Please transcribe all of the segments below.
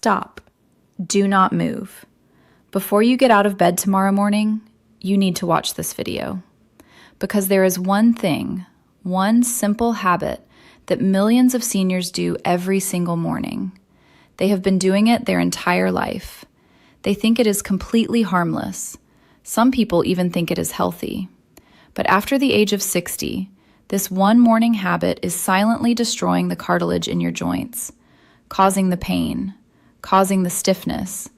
Stop. Do not move. Before you get out of bed tomorrow morning, you need to watch this video. Because there is one thing, one simple habit that millions of seniors do every single morning. They have been doing it their entire life. They think it is completely harmless. Some people even think it is healthy. But after the age of 60, this one morning habit is silently destroying the cartilage in your joints, causing the pain, causing the stiffness,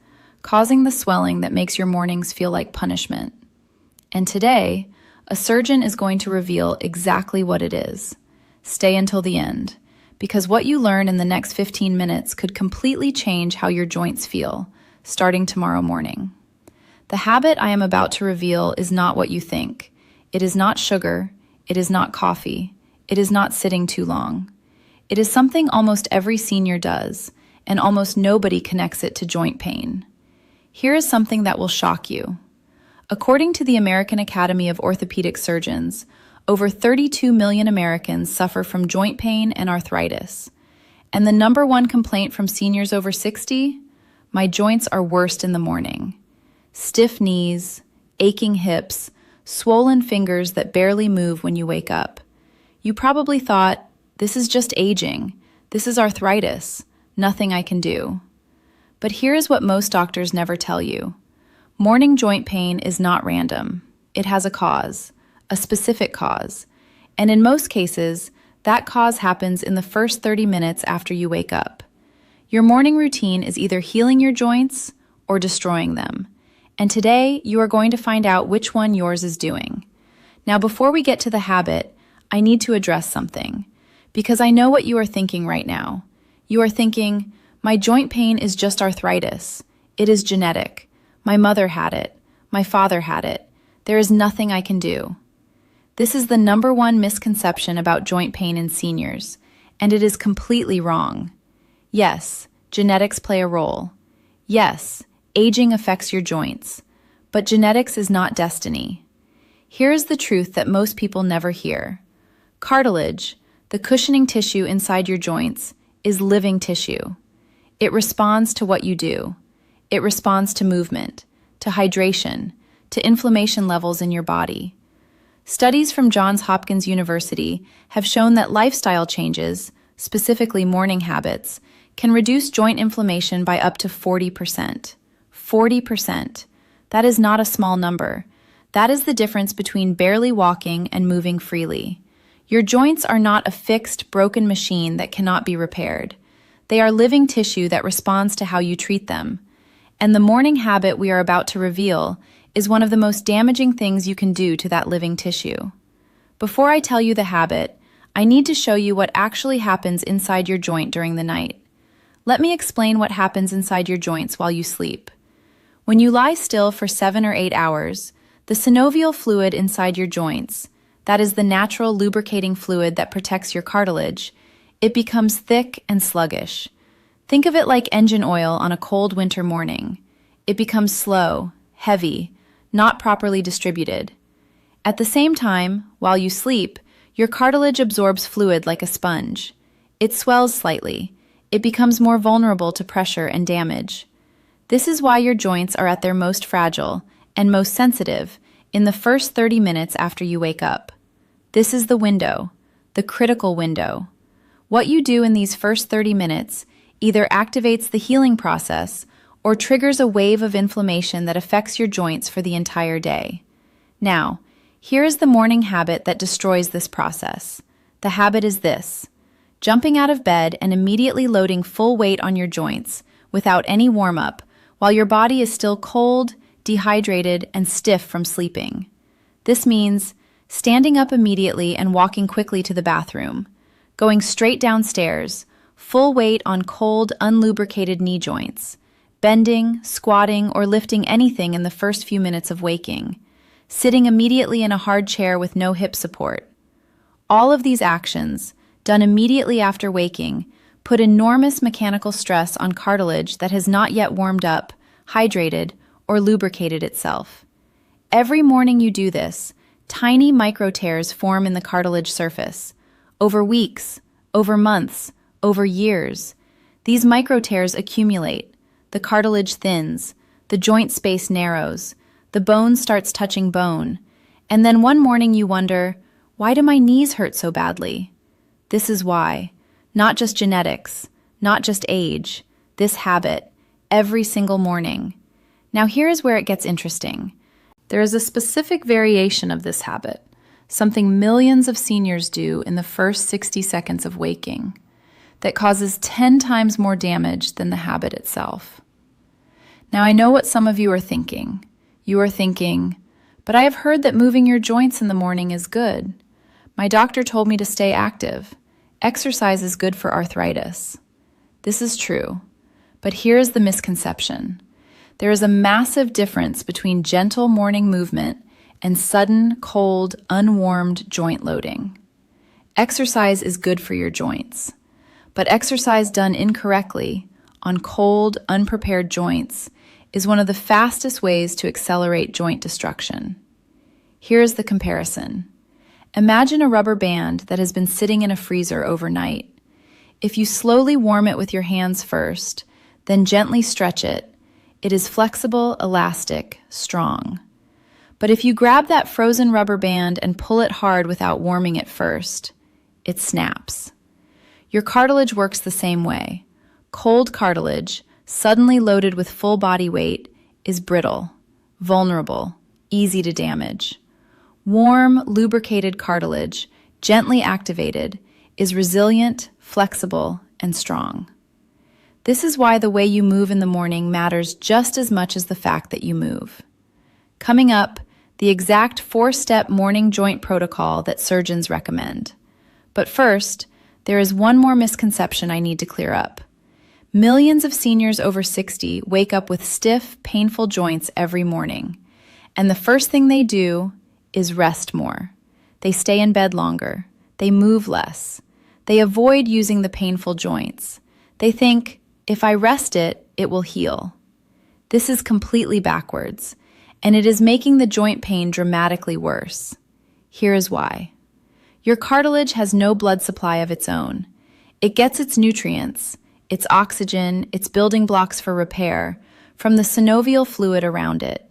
causing the swelling that makes your mornings feel like punishment. And today, a surgeon is going to reveal exactly what it is. Stay until the end, because what you learn in the next 15 minutes could completely change how your joints feel, starting tomorrow morning. The habit I am about to reveal is not what you think. It is not sugar. It is not coffee. It is not sitting too long. It is something almost every senior does, and almost nobody connects it to joint pain. Here is something that will shock you. According to the American Academy of Orthopedic Surgeons, over 32 million Americans suffer from joint pain and arthritis. And the number one complaint from seniors over 60? My joints are worst in the morning. Stiff knees, aching hips, swollen fingers that barely move when you wake up. You probably thought, this is just aging. This is arthritis. Nothing I can do. But here is what most doctors never tell you. Morning joint pain is not random. It has a cause, a specific cause. And in most cases, that cause happens in the first 30 minutes after you wake up. Your morning routine is either healing your joints or destroying them. And today, you are going to find out which one yours is doing. Now, before we get to the habit, I need to address something, because I know what you are thinking right now. You are thinking, my joint pain is just arthritis. It is genetic. My mother had it. My father had it. There is nothing I can do. This is the number one misconception about joint pain in seniors, and it is completely wrong. Yes, genetics play a role. Yes, aging affects your joints, but genetics is not destiny. Here is the truth that most people never hear. Cartilage, the cushioning tissue inside your joints, is living tissue. It responds to what you do. It responds to movement, to hydration, to inflammation levels in your body. Studies from Johns Hopkins University have shown that lifestyle changes, specifically morning habits, can reduce joint inflammation by up to 40%. 40%. That is not a small number. That is the difference between barely walking and moving freely. Your joints are not a fixed, broken machine that cannot be repaired. They are living tissue that responds to how you treat them. And the morning habit we are about to reveal is one of the most damaging things you can do to that living tissue. Before I tell you the habit, I need to show you what actually happens inside your joint during the night. Let me explain what happens inside your joints while you sleep. When you lie still for 7 or 8 hours, the synovial fluid inside your joints, that is the natural lubricating fluid that protects your cartilage, it becomes thick and sluggish. Think of it like engine oil on a cold winter morning. It becomes slow, heavy, not properly distributed. At the same time, while you sleep, your cartilage absorbs fluid like a sponge. It swells slightly. It becomes more vulnerable to pressure and damage. This is why your joints are at their most fragile and most sensitive in the first 30 minutes after you wake up. This is the window, the critical window. What you do in these first 30 minutes either activates the healing process or triggers a wave of inflammation that affects your joints for the entire day. Now, here is the morning habit that destroys this process. The habit is this: jumping out of bed and immediately loading full weight on your joints without any warm-up while your body is still cold, dehydrated, and stiff from sleeping. This means standing up immediately and walking quickly to the bathroom, going straight downstairs, full weight on cold, unlubricated knee joints, bending, squatting, or lifting anything in the first few minutes of waking, sitting immediately in a hard chair with no hip support. All of these actions, done immediately after waking, put enormous mechanical stress on cartilage that has not yet warmed up, hydrated, or lubricated itself. Every morning you do this, tiny micro tears form in the cartilage surface. Over weeks, over months, over years, these micro tears accumulate, the cartilage thins, the joint space narrows, the bone starts touching bone, and then one morning you wonder, why do my knees hurt so badly? This is why. Not just genetics, not just age, this habit, every single morning. Now here is where it gets interesting. There is a specific variation of this habit, something millions of seniors do in the first 60 seconds of waking, that causes 10 times more damage than the habit itself. Now I know what some of you are thinking. You are thinking, but I have heard that moving your joints in the morning is good. My doctor told me to stay active. Exercise is good for arthritis. This is true, but here is the misconception. There is a massive difference between gentle morning movement and sudden, cold, unwarmed joint loading. Exercise is good for your joints, but exercise done incorrectly on cold, unprepared joints is one of the fastest ways to accelerate joint destruction. Here is the comparison. Imagine a rubber band that has been sitting in a freezer overnight. If you slowly warm it with your hands first, then gently stretch it, it is flexible, elastic, strong. But if you grab that frozen rubber band and pull it hard without warming it first, it snaps. Your cartilage works the same way. Cold cartilage, suddenly loaded with full body weight, is brittle, vulnerable, easy to damage. Warm, lubricated cartilage, gently activated, is resilient, flexible, and strong. This is why the way you move in the morning matters just as much as the fact that you move. Coming up, the exact 4-step morning joint protocol that surgeons recommend. But first, there is one more misconception I need to clear up. Millions of seniors over 60 wake up with stiff, painful joints every morning, and the first thing they do is rest more. They stay in bed longer. They move less. They avoid using the painful joints. They think, if I rest it, it will heal. This is completely backwards, and it is making the joint pain dramatically worse. Here is why. Your cartilage has no blood supply of its own. It gets its nutrients, its oxygen, its building blocks for repair, from the synovial fluid around it.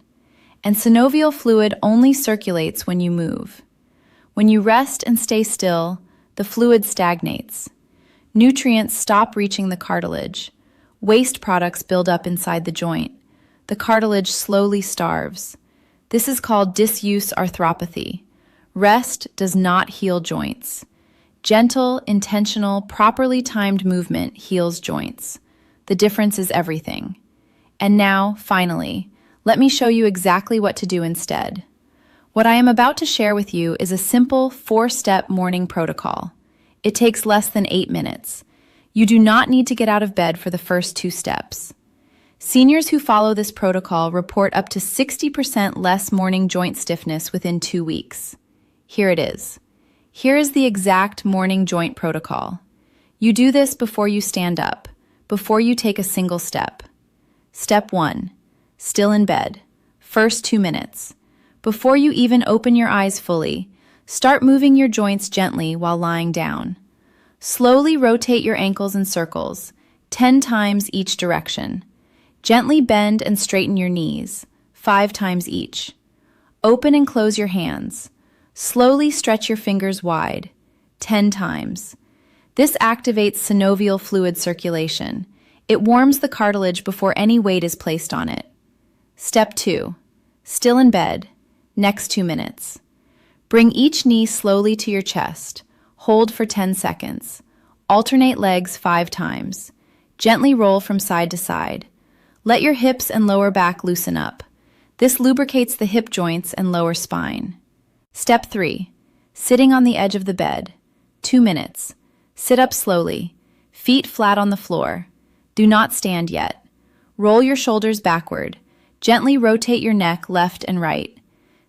And synovial fluid only circulates when you move. When you rest and stay still, the fluid stagnates. Nutrients stop reaching the cartilage. Waste products build up inside the joint. The cartilage slowly starves. This is called disuse arthropathy. Rest does not heal joints. Gentle, intentional, properly timed movement heals joints. The difference is everything. And now, finally, let me show you exactly what to do instead. What I am about to share with you is a simple 4-step morning protocol. It takes less than 8 minutes. You do not need to get out of bed for the first 2 steps. Seniors who follow this protocol report up to 60% less morning joint stiffness within 2 weeks. Here it is. Here is the exact morning joint protocol. You do this before you stand up, before you take a single step. Step 1. Still in bed. First 2 minutes. Before you even open your eyes fully, start moving your joints gently while lying down. Slowly rotate your ankles in circles, 10 times each direction. Gently bend and straighten your knees, 5 times each. Open and close your hands. Slowly stretch your fingers wide, 10 times. This activates synovial fluid circulation. It warms the cartilage before any weight is placed on it. Step 2. Still in bed. Next 2 minutes. Bring each knee slowly to your chest. Hold for 10 seconds. Alternate legs 5 times. Gently roll from side to side. Let your hips and lower back loosen up. This lubricates the hip joints and lower spine. Step 3. Sitting on the edge of the bed. 2 minutes. Sit up slowly. Feet flat on the floor. Do not stand yet. Roll your shoulders backward. Gently rotate your neck left and right.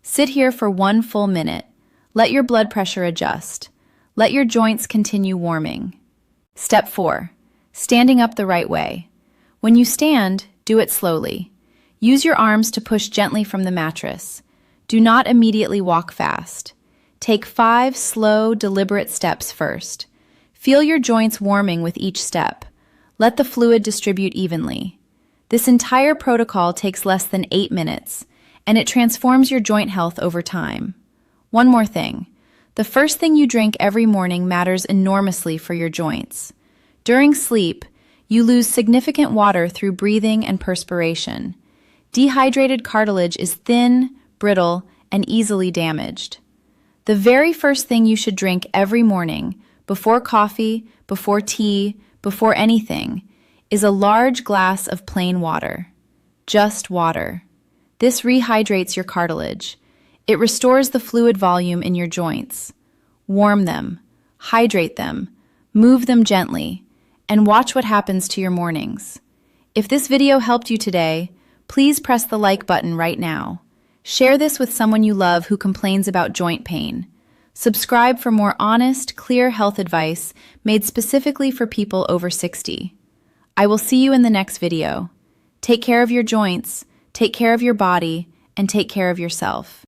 Sit here for 1 full minute. Let your blood pressure adjust. Let your joints continue warming. Step 4. Standing up the right way. When you stand, do it slowly. Use your arms to push gently from the mattress. Do not immediately walk fast. Take 5 slow, deliberate steps first. Feel your joints warming with each step. Let the fluid distribute evenly. This entire protocol takes less than 8 minutes, and it transforms your joint health over time. One more thing. The first thing you drink every morning matters enormously for your joints. During sleep, you lose significant water through breathing and perspiration. Dehydrated cartilage is thin, brittle, and easily damaged. The very first thing you should drink every morning, before coffee, before tea, before anything, is a large glass of plain water. Just water. This rehydrates your cartilage. It restores the fluid volume in your joints. Warm them, hydrate them, move them gently, and watch what happens to your mornings. If this video helped you today, please press the like button right now. Share this with someone you love who complains about joint pain. Subscribe for more honest, clear health advice made specifically for people over 60. I will see you in the next video. Take care of your joints, take care of your body, and take care of yourself.